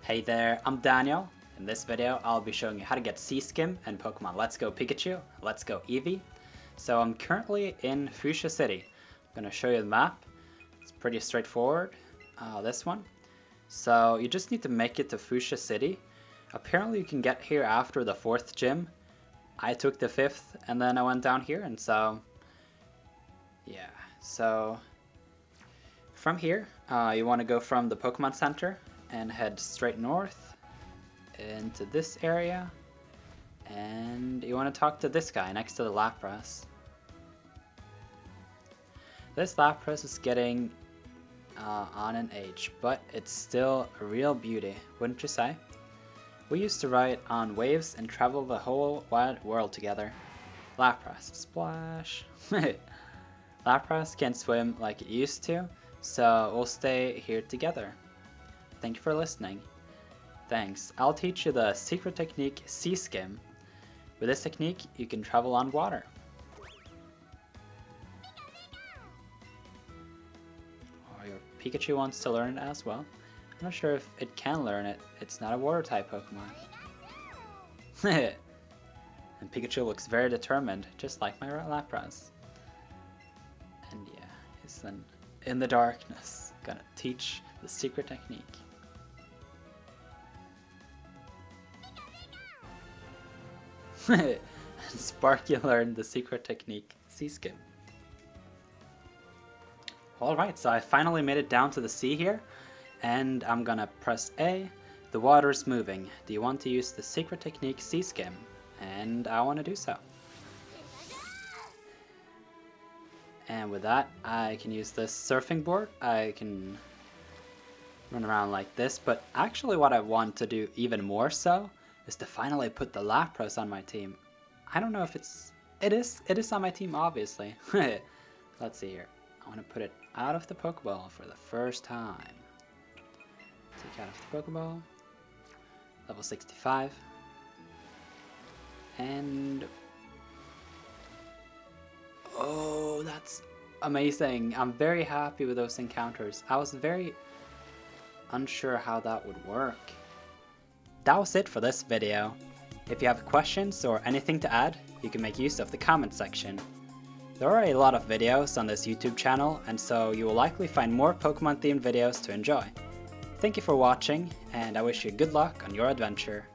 Hey there, I'm Daniel. In this video, I'll be showing you how to get Sea Skim in Pokemon Let's Go Pikachu, Let's Go Eevee. So I'm currently in Fuchsia City. I'm going to show you the map. It's pretty straightforward, this one. So you just need to make it to Fuchsia City. Apparently you can get here after the 4th gym. I took the 5th and then I went down here, and so yeah. So from here, you want to go from the Pokemon Center and head straight north into this area, and you want to talk to this guy next to the Lapras. This Lapras is getting on in age, but it's still a real beauty, wouldn't you say? We used to ride on waves and travel the whole wide world together. Lapras, splash! Lapras can't swim like it used to, so we'll stay here together. Thank you for listening. Thanks. I'll teach you the secret technique Sea Skim. With this technique, you can travel on water. Oh, your Pikachu wants to learn it as well. I'm not sure if it can learn it. It's not a water type Pokemon. And Pikachu looks very determined, just like my Lapras. And yeah, he's then in the darkness, gonna teach the secret technique. And Sparky learned the secret technique, Sea Skim. Alright, so I finally made it down to the sea here, and I'm gonna press A. The water's moving. Do you want to use the secret technique Sea Skim? And I want to do so. And with that, I can use this surfing board. I can run around like this, but actually what I want to do even more so is to finally put the Lapras on my team. I don't know if it is on my team, obviously. Let's see here. I want to put it out of the Pokeball for the first time. Take out of the Pokeball. Level 65. And oh, that's amazing. I'm very happy with those encounters. I was very unsure how that would work. That was it for this video. If you have questions or anything to add, you can make use of the comment section. There are a lot of videos on this YouTube channel, and so you will likely find more Pokemon themed videos to enjoy. Thank you for watching, and I wish you good luck on your adventure.